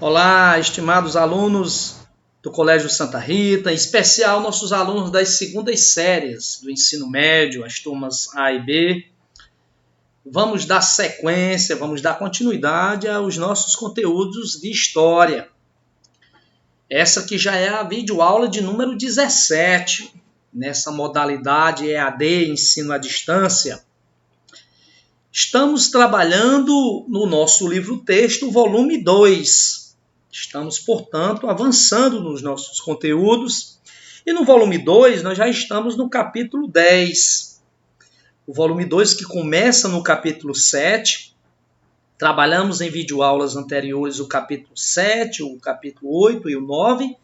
Olá, estimados alunos do Colégio Santa Rita, em especial nossos alunos das segundas séries do ensino médio, as turmas A e B. Vamos dar sequência, vamos dar continuidade aos nossos conteúdos de história. Essa que já é a videoaula de número 17, nessa modalidade EAD, ensino à distância. Estamos trabalhando no nosso livro-texto, volume 2. Estamos, portanto, avançando nos nossos conteúdos. E no volume 2, nós já estamos no capítulo 10. O volume 2 que começa no capítulo 7. Trabalhamos em videoaulas anteriores o capítulo 7, o capítulo 8 e o 9.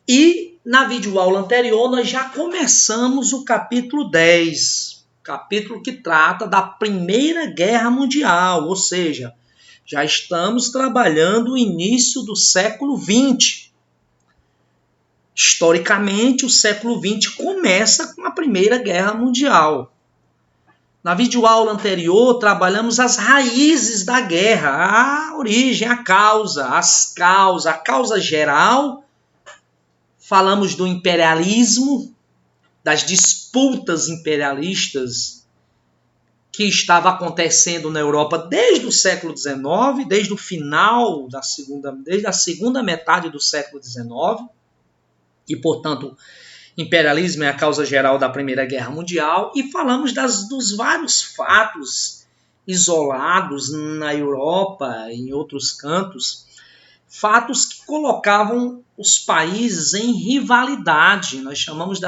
E na videoaula anterior nós já começamos o capítulo 10. Capítulo que trata da Primeira Guerra Mundial, ou seja, já estamos trabalhando o início do século XX. Historicamente, o século XX começa com a Primeira Guerra Mundial. Na videoaula anterior, trabalhamos as raízes da guerra, a origem, a causa, a causa geral. Falamos do imperialismo, das disputas imperialistas que estava acontecendo na Europa desde o século XIX, desde o final desde a segunda metade do século XIX, e, portanto, imperialismo é a causa geral da Primeira Guerra Mundial, e falamos dos vários fatos isolados na Europa e em outros cantos, fatos que colocavam os países em rivalidade. Nós chamamos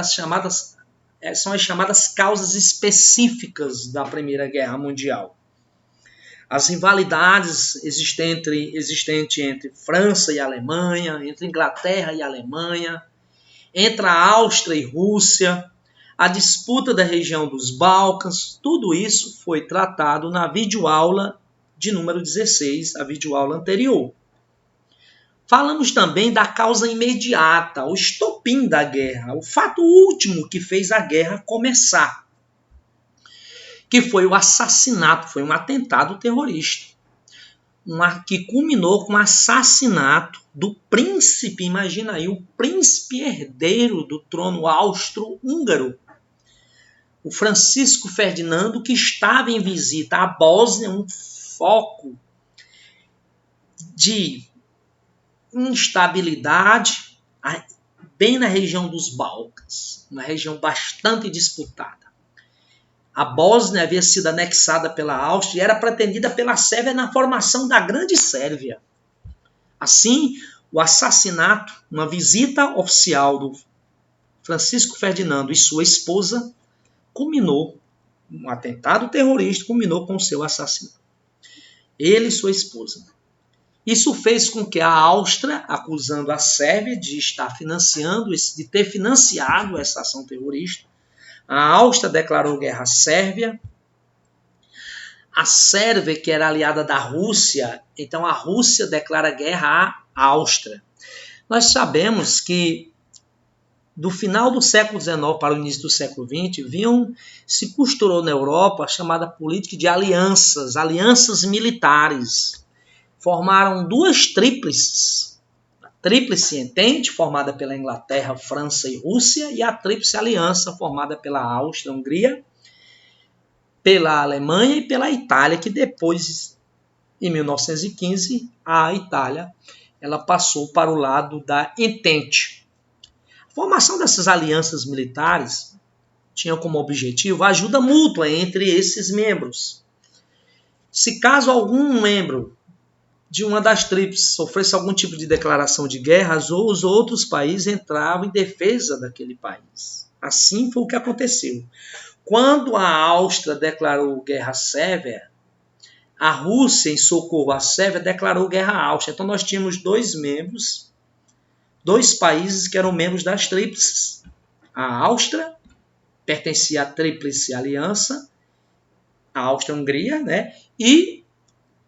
são as chamadas causas específicas da Primeira Guerra Mundial. As rivalidades existentes entre França e Alemanha, entre Inglaterra e Alemanha, entre a Áustria e Rússia, a disputa da região dos Balcãs, tudo isso foi tratado na videoaula de número 16, a videoaula anterior. Falamos também da causa imediata, o estopim da guerra, o fato último que fez a guerra começar, que foi o assassinato, foi um atentado terrorista, que culminou com o assassinato do príncipe, imagina aí, o príncipe herdeiro do trono austro-húngaro, o Francisco Ferdinando, que estava em visita à Bósnia, um foco de instabilidade bem na região dos Balcãs, uma região bastante disputada. A Bósnia havia sido anexada pela Áustria e era pretendida pela Sérvia na formação da Grande Sérvia. Assim, o assassinato, uma visita oficial do Francisco Ferdinando e sua esposa, um atentado terrorista culminou com o seu assassinato. Ele e sua esposa. Isso fez com que a Áustria, acusando a Sérvia de ter financiado essa ação terrorista, a Áustria declarou guerra à Sérvia. A Sérvia, que era aliada da Rússia, então a Rússia declara guerra à Áustria. Nós sabemos que do final do século XIX para o início do século XX, se costurou na Europa a chamada política de alianças militares. Formaram duas tríplices. A Tríplice Entente, formada pela Inglaterra, França e Rússia, e a Tríplice Aliança, formada pela Áustria, Hungria, pela Alemanha e pela Itália, que depois, em 1915, a Itália ela passou para o lado da Entente. A formação dessas alianças militares tinha como objetivo a ajuda mútua entre esses membros. Se caso algum membro de uma das tríplices sofresse algum tipo de declaração de guerra, os outros países entravam em defesa daquele país. Assim foi o que aconteceu. Quando a Áustria declarou guerra à Sérvia, a Rússia, em socorro à Sérvia, declarou guerra à Áustria. Então nós tínhamos dois países que eram membros das tríplices. A Áustria pertencia à Tríplice Aliança, a Áustria-Hungria, né? E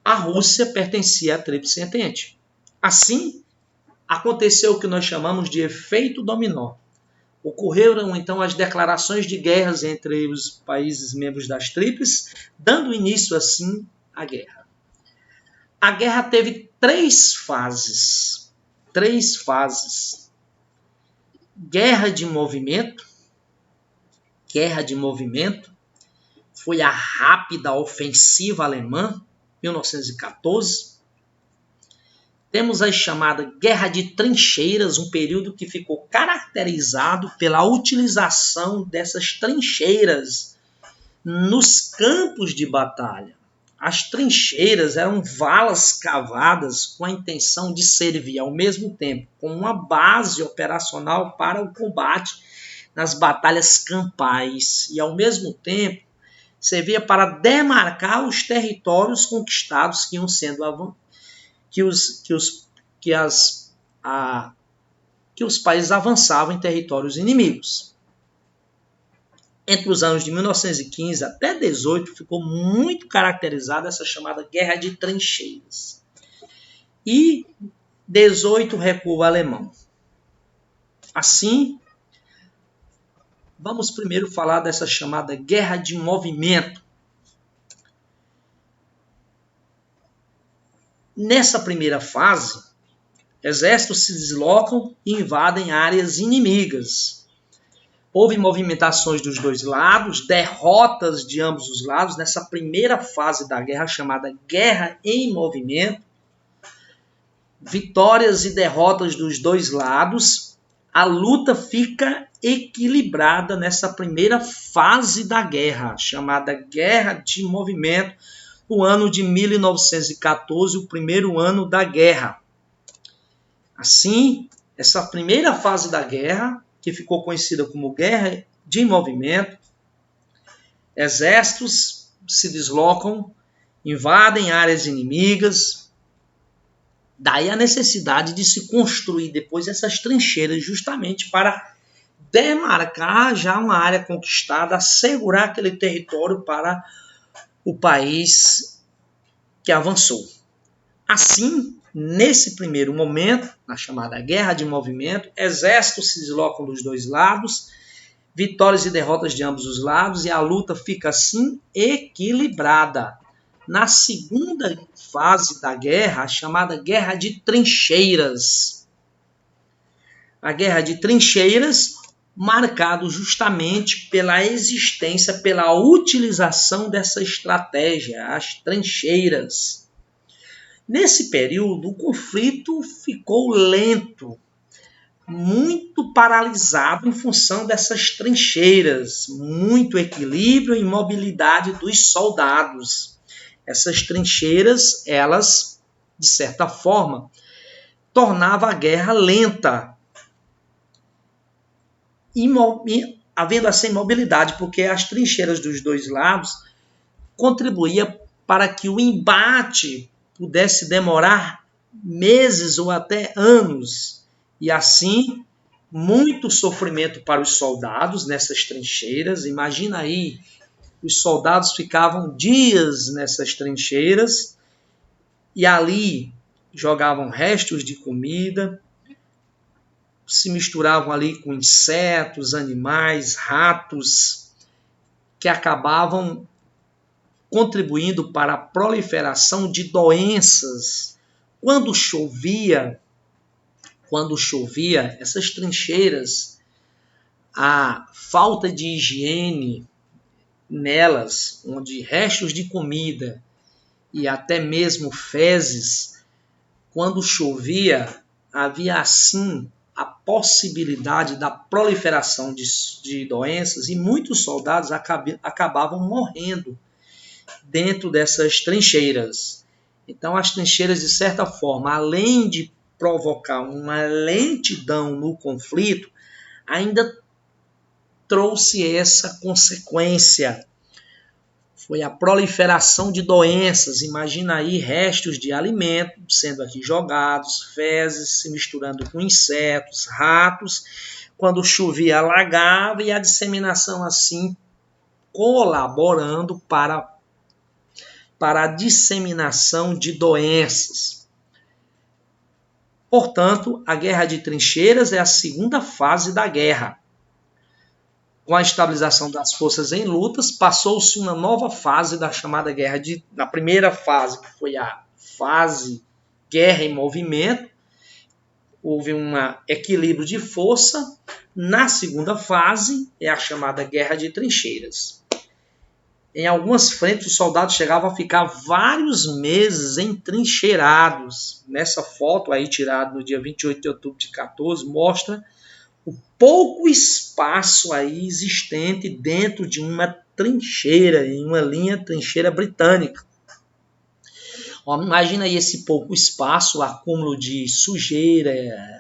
a Rússia pertencia à Tríplice Entente. Assim, aconteceu o que nós chamamos de efeito dominó. Ocorreram, então, as declarações de guerras entre os países membros das tríplices, dando início, assim, à guerra. A guerra teve três fases. Três fases. Guerra de movimento. Guerra de movimento foi a rápida ofensiva alemã, 1914. Temos a chamada Guerra de Trincheiras, um período que ficou caracterizado pela utilização dessas trincheiras nos campos de batalha. As trincheiras eram valas cavadas com a intenção de servir ao mesmo tempo como uma base operacional para o combate nas batalhas campais e ao mesmo tempo servia para demarcar os territórios conquistados que iam sendo que os países avançavam em territórios inimigos. Entre os anos de 1915 até 18 ficou muito caracterizada essa chamada Guerra de Trincheiras. E 18 recuo alemão. Assim, vamos primeiro falar dessa chamada Guerra de Movimento. Nessa primeira fase, exércitos se deslocam e invadem áreas inimigas. Houve movimentações dos dois lados, derrotas de ambos os lados. Nessa primeira fase da guerra, chamada Guerra em Movimento, vitórias e derrotas dos dois lados. A luta fica equilibrada nessa primeira fase da guerra, chamada Guerra de Movimento, o ano de 1914, o primeiro ano da guerra. Assim, essa primeira fase da guerra, que ficou conhecida como Guerra de Movimento, exércitos se deslocam, invadem áreas inimigas. Daí a necessidade de se construir depois essas trincheiras justamente para demarcar já uma área conquistada, assegurar aquele território para o país que avançou. Assim, nesse primeiro momento, na chamada Guerra de Movimento, exércitos se deslocam dos dois lados, vitórias e derrotas de ambos os lados, e a luta fica assim equilibrada. Na segunda fase da guerra, a chamada Guerra de Trincheiras. A Guerra de Trincheiras, marcado justamente pela existência, pela utilização dessa estratégia, as trincheiras. Nesse período, o conflito ficou lento, muito paralisado em função dessas trincheiras, muito equilíbrio e mobilidade dos soldados. Essas trincheiras, elas, de certa forma, tornavam a guerra lenta, havendo assim mobilidade, porque as trincheiras dos dois lados contribuíam para que o embate pudesse demorar meses ou até anos, e assim muito sofrimento para os soldados nessas trincheiras. Imagina aí, os soldados ficavam dias nessas trincheiras e ali jogavam restos de comida, se misturavam ali com insetos, animais, ratos, que acabavam contribuindo para a proliferação de doenças. Quando chovia, essas trincheiras, a falta de higiene nelas, onde restos de comida e até mesmo fezes, quando chovia, havia assim a possibilidade da proliferação de doenças, e muitos soldados acabavam morrendo dentro dessas trincheiras. Então, as trincheiras, de certa forma, além de provocar uma lentidão no conflito, ainda trouxe essa consequência. Foi a proliferação de doenças. Imagina aí restos de alimento sendo aqui jogados, fezes se misturando com insetos, ratos. Quando chovia, alagava, e a disseminação assim colaborando para a disseminação de doenças. Portanto, a Guerra de Trincheiras é a segunda fase da guerra. Com a estabilização das forças em lutas, passou-se uma nova fase da chamada guerra da primeira fase, que foi a fase guerra em movimento, houve um equilíbrio de força. Na segunda fase, é a chamada Guerra de Trincheiras. Em algumas frentes, os soldados chegavam a ficar vários meses entrincheirados. Nessa foto aí, tirada no dia 28 de outubro de 14, mostra o pouco espaço aí existente dentro de uma trincheira, em uma linha trincheira britânica. Imagina aí esse pouco espaço, o acúmulo de sujeira,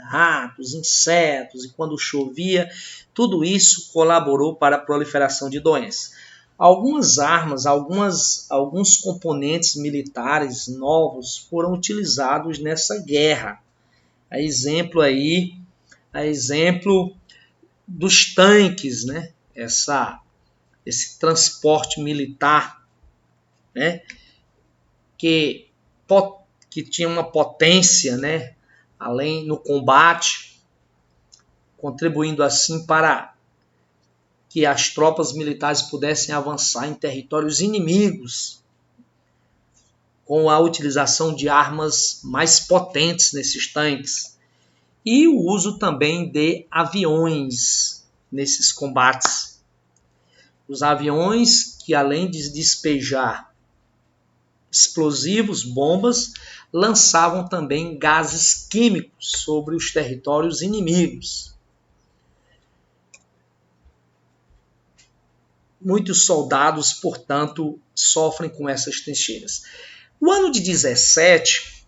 ratos, insetos, e quando chovia, tudo isso colaborou para a proliferação de doenças. Algumas armas, alguns componentes militares novos foram utilizados nessa guerra. A exemplo dos tanques, né? Esse transporte militar, né? Que tinha uma potência, né? Além no combate, contribuindo assim para que as tropas militares pudessem avançar em territórios inimigos com a utilização de armas mais potentes nesses tanques. E o uso também de aviões nesses combates. Os aviões que, além de despejar explosivos, bombas, lançavam também gases químicos sobre os territórios inimigos. Muitos soldados, portanto, sofrem com essas trincheiras. O ano de 17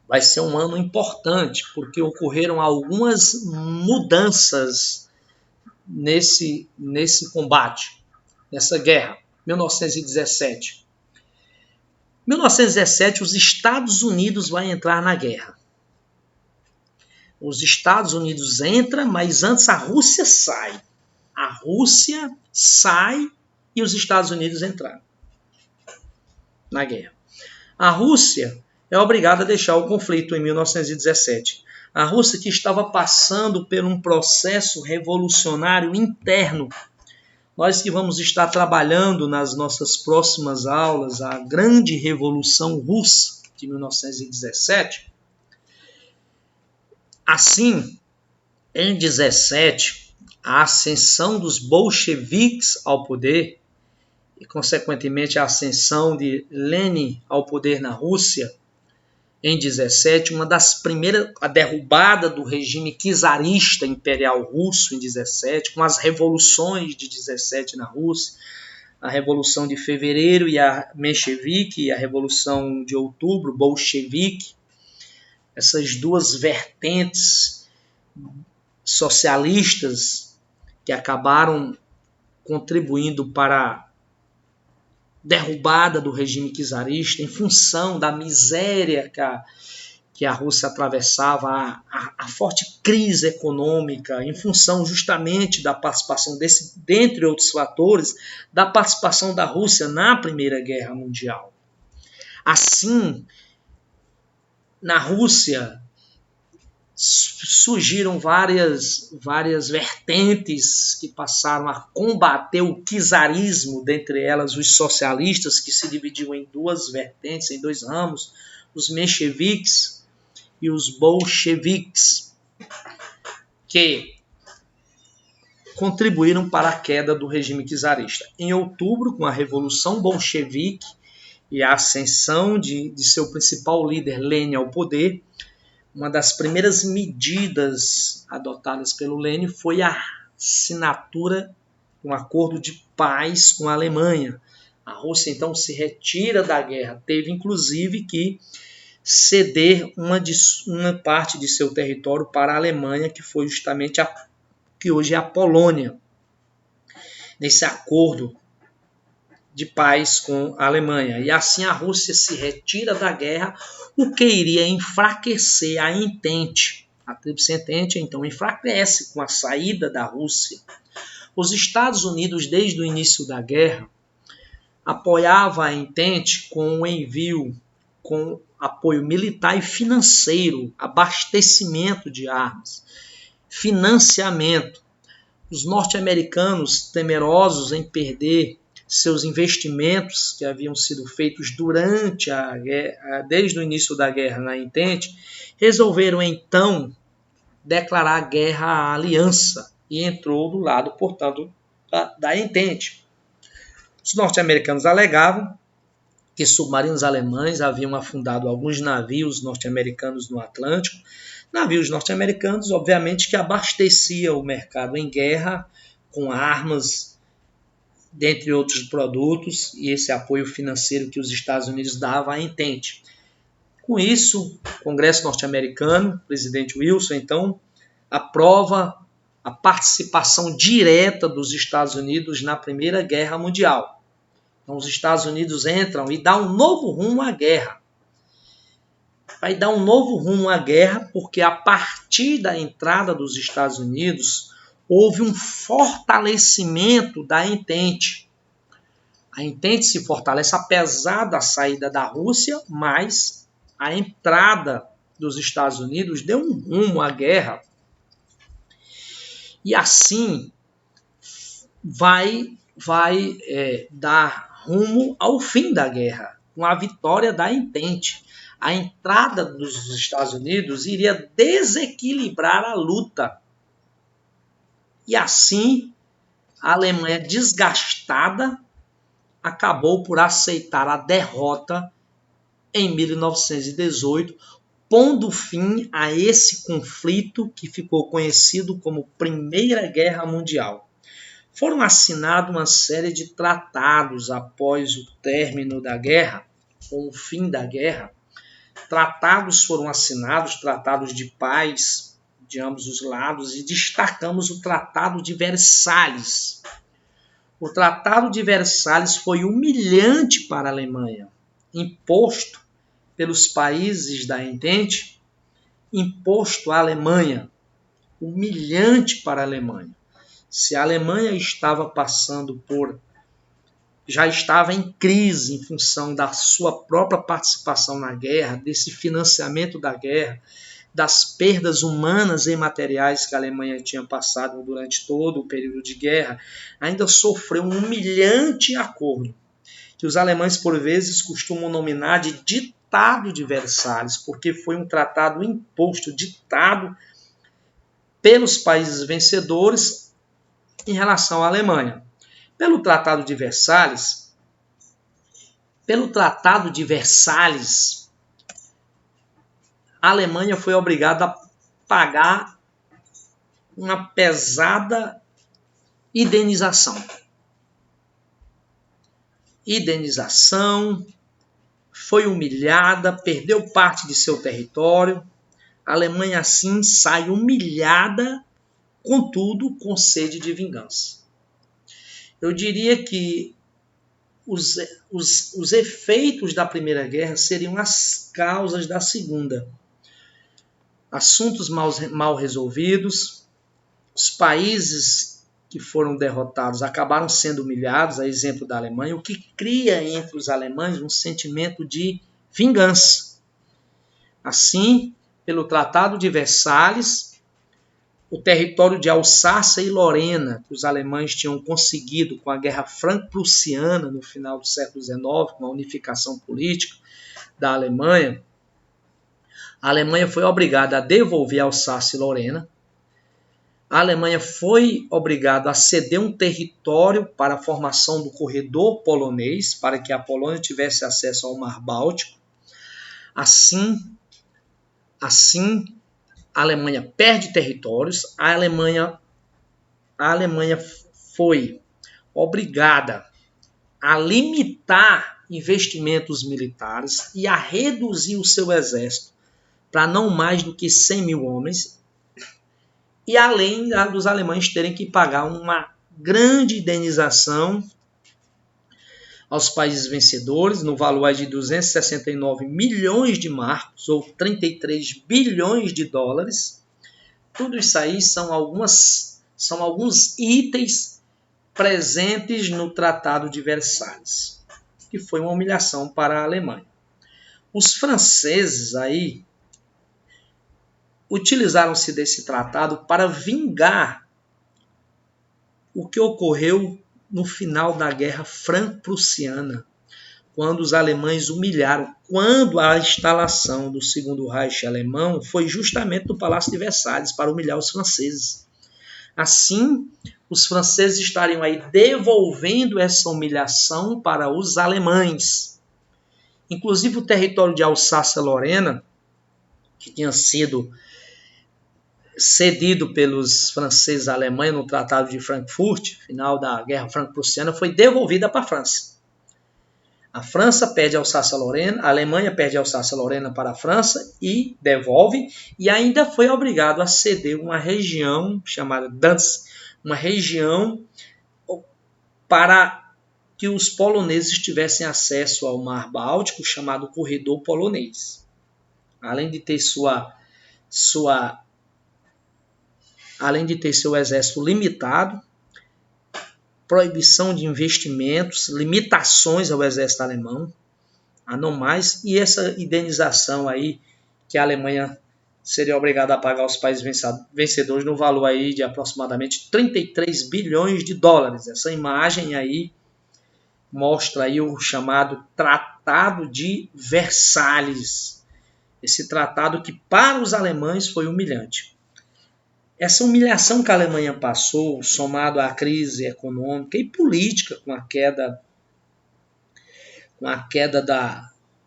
vai ser um ano importante, porque ocorreram algumas mudanças nesse combate, nessa guerra. 1917. 1917, os Estados Unidos vão entrar na guerra. Os Estados Unidos entram, mas antes a Rússia sai. A Rússia sai e os Estados Unidos entraram na guerra. A Rússia é obrigada a deixar o conflito em 1917. A Rússia, que estava passando por um processo revolucionário interno. Nós que vamos estar trabalhando nas nossas próximas aulas a grande Revolução Russa de 1917. Assim, em 17, a ascensão dos bolcheviques ao poder e, consequentemente, a ascensão de Lenin ao poder na Rússia, em 17, uma das primeiras, a derrubada do regime czarista imperial russo em 17, com as revoluções de 17 na Rússia, a Revolução de Fevereiro e a menchevique, e a Revolução de Outubro, bolchevique, essas duas vertentes socialistas que acabaram contribuindo para a derrubada do regime czarista em função da miséria que a Rússia atravessava, a forte crise econômica, em função justamente da participação dentre outros fatores, da participação da Rússia na Primeira Guerra Mundial. Assim, na Rússia surgiram várias vertentes que passaram a combater o czarismo, dentre elas os socialistas, que se dividiam em duas vertentes, em dois ramos, os mencheviques e os bolcheviques, que contribuíram para a queda do regime czarista. Em outubro, com a Revolução Bolchevique e a ascensão de seu principal líder, Lenin, ao poder, uma das primeiras medidas adotadas pelo Lenin foi a assinatura de um acordo de paz com a Alemanha. A Rússia, então, se retira da guerra. Teve, inclusive, que ceder uma parte de seu território para a Alemanha, que foi justamente que hoje é a Polônia. Nesse acordo de paz com a Alemanha. E assim a Rússia se retira da guerra, o que iria enfraquecer a Entente. A Tríplice Entente, então, enfraquece com a saída da Rússia. Os Estados Unidos, desde o início da guerra, apoiavam a Entente com o envio, com apoio militar e financeiro, abastecimento de armas, financiamento. Os norte-americanos, temerosos em perder seus investimentos que haviam sido feitos durante a guerra, desde o início da guerra na Entente, resolveram então declarar guerra à aliança e entrou do lado, portanto, da Entente. Os norte-americanos alegavam que submarinos alemães haviam afundado alguns navios norte-americanos no Atlântico, navios norte-americanos, obviamente, que abasteciam o mercado em guerra com armas, dentre outros produtos, e esse apoio financeiro que os Estados Unidos davam à Entente. Com isso, o Congresso norte-americano, o presidente Wilson, então, aprova a participação direta dos Estados Unidos na Primeira Guerra Mundial. Então, os Estados Unidos entram e dão um novo rumo à guerra. Vai dar um novo rumo à guerra porque, a partir da entrada dos Estados Unidos, houve um fortalecimento da Entente. A Entente se fortalece apesar da saída da Rússia, mas a entrada dos Estados Unidos deu um rumo à guerra. E assim vai dar rumo ao fim da guerra, com a vitória da Entente. A entrada dos Estados Unidos iria desequilibrar a luta. E assim, a Alemanha desgastada acabou por aceitar a derrota em 1918, pondo fim a esse conflito que ficou conhecido como Primeira Guerra Mundial. Foram assinados uma série de tratados após o término da guerra, com o fim da guerra. Tratados foram assinados, tratados de paz de ambos os lados, e destacamos o Tratado de Versalhes. O Tratado de Versalhes foi humilhante para a Alemanha, imposto pelos países da Entente, imposto à Alemanha, humilhante para a Alemanha. Se a Alemanha estava passando já estava em crise em função da sua própria participação na guerra, desse financiamento da guerra, das perdas humanas e materiais que a Alemanha tinha passado durante todo o período de guerra, ainda sofreu um humilhante acordo, que os alemães, por vezes, costumam nominar de Ditado de Versalhes, porque foi um tratado imposto, ditado pelos países vencedores em relação à Alemanha. Pelo Tratado de Versalhes, a Alemanha foi obrigada a pagar uma pesada indenização. Foi humilhada, perdeu parte de seu território. A Alemanha, assim, sai humilhada, contudo, com sede de vingança. Eu diria que os efeitos da Primeira Guerra seriam as causas da Segunda. Assuntos mal resolvidos, os países que foram derrotados acabaram sendo humilhados, a exemplo da Alemanha, o que cria entre os alemães um sentimento de vingança. Assim, pelo Tratado de Versalhes, o território de Alsácia e Lorena, que os alemães tinham conseguido com a Guerra Franco-Prussiana no final do século XIX, com a unificação política da Alemanha, a Alemanha foi obrigada a devolver Alsácia e Lorena. A Alemanha foi obrigada a ceder um território para a formação do corredor polonês, para que a Polônia tivesse acesso ao Mar Báltico. Assim, a Alemanha perde territórios, a Alemanha foi obrigada a limitar investimentos militares e a reduzir o seu exército para não mais do que 100 mil homens, e além dos alemães terem que pagar uma grande indenização aos países vencedores, no valor de 269 milhões de marcos, ou 33 bilhões de dólares. Tudo isso aí são alguns itens presentes no Tratado de Versalhes, que foi uma humilhação para a Alemanha. Os franceses aí utilizaram-se desse tratado para vingar o que ocorreu no final da Guerra Franco-Prussiana, quando os alemães humilharam, quando a instalação do Segundo Reich alemão foi justamente no Palácio de Versalhes para humilhar os franceses. Assim, os franceses estariam aí devolvendo essa humilhação para os alemães. Inclusive o território de Alsácia-Lorena, que tinha sido cedido pelos franceses à Alemanha no Tratado de Frankfurt, final da Guerra Franco-Prussiana, foi devolvida para a França. A França perde Alsácia-Lorena, a Alemanha perde Alsácia-Lorena para a França e devolve, e ainda foi obrigado a ceder uma região chamada Danzig, uma região para que os poloneses tivessem acesso ao Mar Báltico, chamado Corredor Polonês. Além de ter seu exército limitado, proibição de investimentos, limitações ao exército alemão, anomais, e essa indenização aí que a Alemanha seria obrigada a pagar aos países vencedores no valor aí de aproximadamente 33 bilhões de dólares. Essa imagem aí mostra aí o chamado Tratado de Versalhes. Esse tratado que para os alemães foi humilhante. Essa humilhação que a Alemanha passou, somado à crise econômica e política com a queda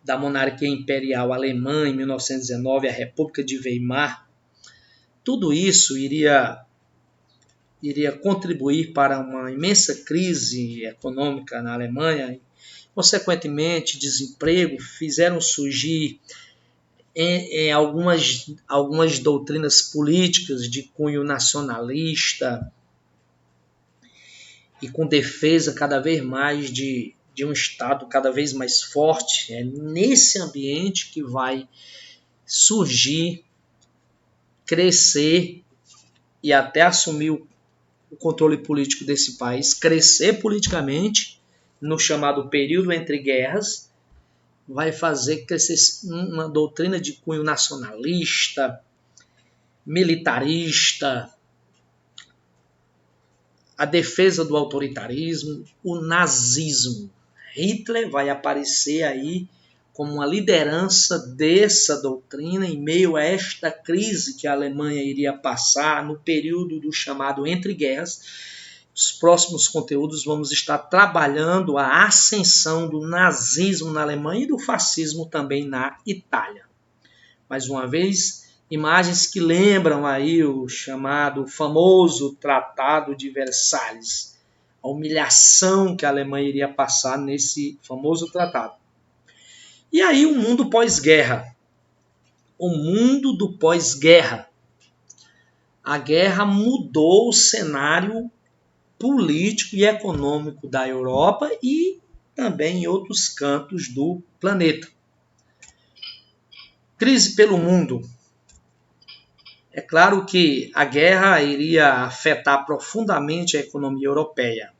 da monarquia imperial alemã em 1919, a República de Weimar, tudo isso iria contribuir para uma imensa crise econômica na Alemanha. E, consequentemente, desemprego fizeram surgir em algumas doutrinas políticas de cunho nacionalista e com defesa cada vez mais de um Estado cada vez mais forte. É nesse ambiente que vai surgir, crescer e até assumir o controle político desse país, crescer politicamente no chamado período entre guerras, vai fazer crescer uma doutrina de cunho nacionalista, militarista, a defesa do autoritarismo, o nazismo. Hitler vai aparecer aí como uma liderança dessa doutrina em meio a esta crise que a Alemanha iria passar no período do chamado entre guerras. Nos próximos conteúdos vamos estar trabalhando a ascensão do nazismo na Alemanha e do fascismo também na Itália. Mais uma vez, imagens que lembram aí o chamado famoso Tratado de Versalhes, a humilhação que a Alemanha iria passar nesse famoso tratado. E aí o mundo pós-guerra. O mundo do pós-guerra. A guerra mudou o cenário político e econômico da Europa e também em outros cantos do planeta. Crise pelo mundo. É claro que a guerra iria afetar profundamente a economia europeia.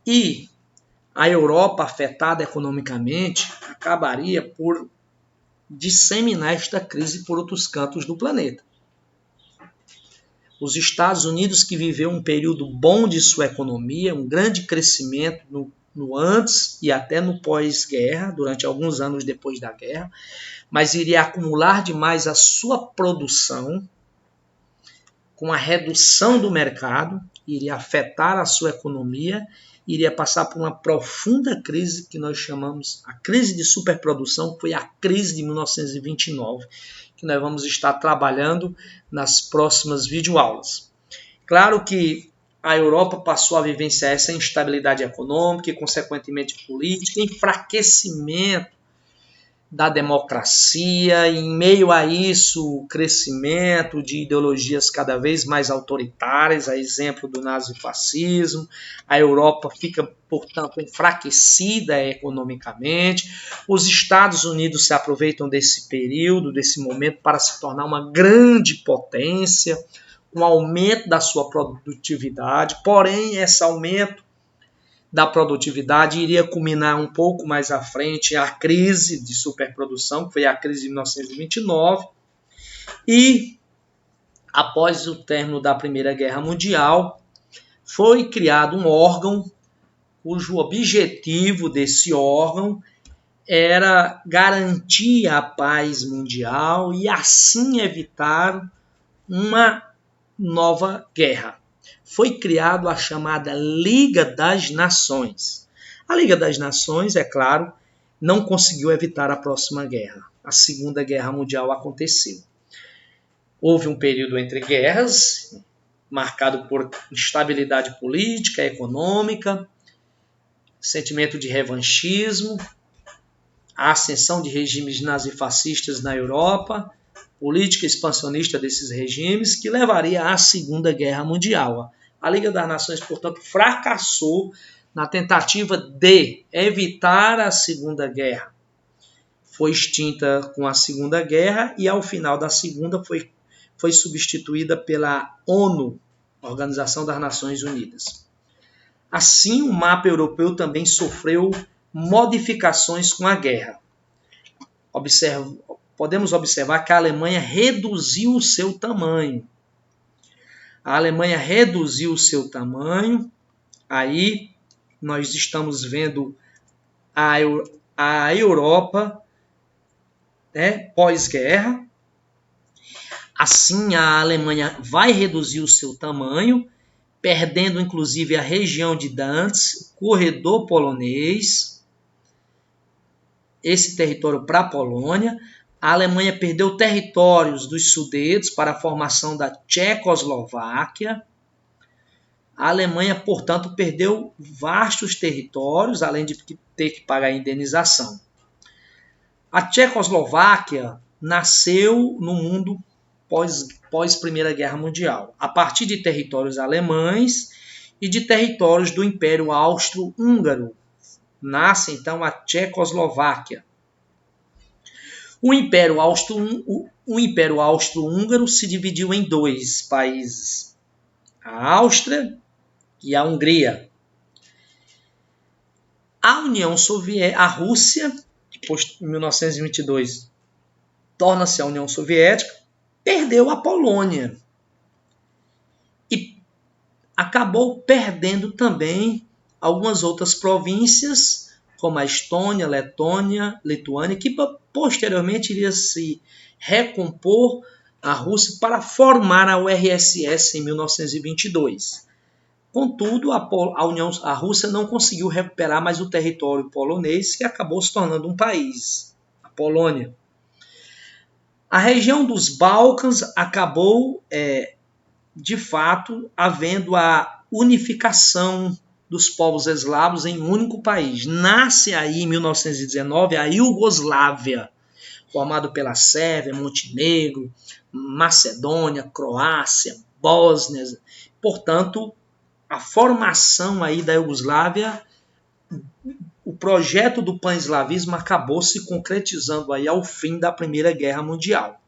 E a Europa, afetada economicamente, acabaria por disseminar esta crise por outros cantos do planeta. Os Estados Unidos, que viveu um período bom de sua economia, um grande crescimento no antes e até no pós-guerra, durante alguns anos depois da guerra, mas iria acumular demais a sua produção com a redução do mercado, iria afetar a sua economia, iria passar por uma profunda crise que nós chamamos a crise de superprodução, que foi a crise de 1929, que nós vamos estar trabalhando nas próximas videoaulas. Claro que a Europa passou a vivenciar essa instabilidade econômica e, consequentemente, política, enfraquecimento da democracia, e em meio a isso, o crescimento de ideologias cada vez mais autoritárias, a exemplo do nazifascismo. A Europa fica, portanto, enfraquecida economicamente. Os Estados Unidos se aproveitam desse período, desse momento, para se tornar uma grande potência, um aumento da sua produtividade, porém, esse aumento da produtividade iria culminar um pouco mais à frente a crise de superprodução, que foi a crise de 1929, e após o término da Primeira Guerra Mundial, foi criado um órgão cujo objetivo desse órgão era garantir a paz mundial e assim evitar uma nova guerra. Foi criado a chamada Liga das Nações. A Liga das Nações, é claro, não conseguiu evitar a próxima guerra. A Segunda Guerra Mundial aconteceu. Houve um período entre guerras, marcado por instabilidade política, econômica, sentimento de revanchismo, a ascensão de regimes nazifascistas na Europa, política expansionista desses regimes, que levaria à Segunda Guerra Mundial. A Liga das Nações, portanto, fracassou na tentativa de evitar a Segunda Guerra. Foi extinta com a Segunda Guerra e, ao final da Segunda, foi substituída pela ONU, Organização das Nações Unidas. Assim, o mapa europeu também sofreu modificações com a guerra. Podemos observar que a Alemanha reduziu o seu tamanho. A Alemanha reduziu o seu tamanho, aí nós estamos vendo a Europa, né, pós-guerra. Assim, a Alemanha vai reduzir o seu tamanho, perdendo inclusive a região de Danzig, corredor polonês, esse território para a Polônia. A Alemanha perdeu territórios dos Sudetos para a formação da Tchecoslováquia. A Alemanha, portanto, perdeu vastos territórios, além de ter que pagar indenização. A Tchecoslováquia nasceu no mundo pós Primeira Guerra Mundial, a partir de territórios alemães e de territórios do Império Austro-Húngaro. Nasce, então, a Tchecoslováquia. O Império Austro-Húngaro se dividiu em dois países, a Áustria e a Hungria. A Rússia, depois de 1922, torna-se a União Soviética, perdeu a Polônia e acabou perdendo também algumas outras províncias, como a Estônia, Letônia, Lituânia, que posteriormente iria se recompor a Rússia para formar a URSS em 1922. Contudo, a Rússia não conseguiu recuperar mais o território polonês, que acabou se tornando um país, a Polônia. A região dos Balcãs acabou, de fato, havendo a unificação dos povos eslavos em um único país. Nasce aí, em 1919, a Iugoslávia, formado pela Sérvia, Montenegro, Macedônia, Croácia, Bósnia. Portanto, a formação aí da Iugoslávia, o projeto do pan-eslavismo acabou se concretizando aí ao fim da Primeira Guerra Mundial.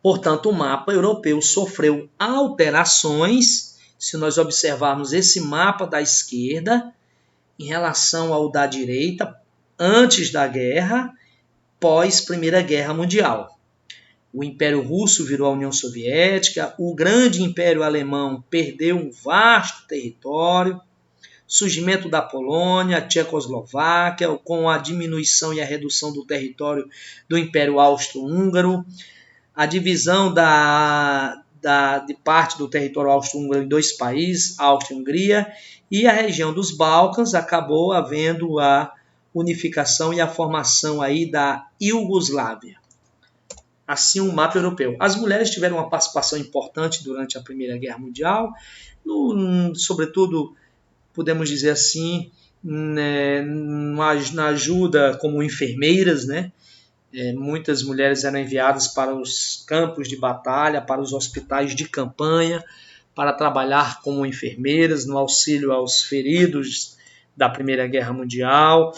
Portanto, o mapa europeu sofreu alterações. Se nós observarmos esse mapa da esquerda em relação ao da direita, antes da guerra, pós Primeira Guerra Mundial. O Império Russo virou a União Soviética, o grande Império Alemão perdeu um vasto território, surgimento da Polônia, a Tchecoslováquia, com a diminuição e a redução do território do Império Austro-Húngaro, a divisão de parte do território austro-húngaro em dois países, Áustria e Hungria, e a região dos Balcãs acabou havendo a unificação e a formação aí da Iugoslávia. Assim, o mapa europeu. As mulheres tiveram uma participação importante durante a Primeira Guerra Mundial, sobretudo, podemos dizer assim, na ajuda como enfermeiras, né? Muitas mulheres eram enviadas para os campos de batalha, para os hospitais de campanha, para trabalhar como enfermeiras no auxílio aos feridos da Primeira Guerra Mundial,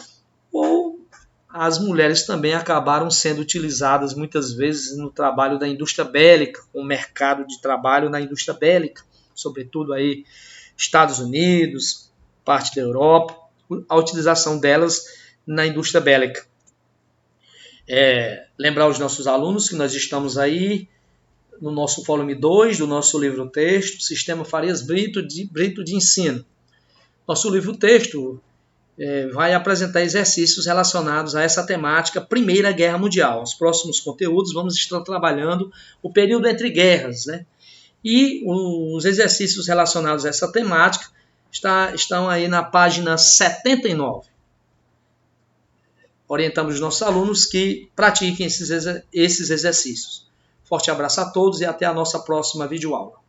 ou as mulheres também acabaram sendo utilizadas muitas vezes no trabalho da indústria bélica, com o mercado de trabalho na indústria bélica, sobretudo aí Estados Unidos, parte da Europa, a utilização delas na indústria bélica. Lembrar aos nossos alunos que nós estamos aí no nosso volume 2 do nosso livro-texto, Sistema Farias Brito de Ensino. Nosso livro-texto vai apresentar exercícios relacionados a essa temática, Primeira Guerra Mundial. Os próximos conteúdos vamos estar trabalhando o período entre guerras, né? E os exercícios relacionados a essa temática estão aí na página 79. Orientamos os nossos alunos que pratiquem esses exercícios. Forte abraço a todos e até a nossa próxima videoaula.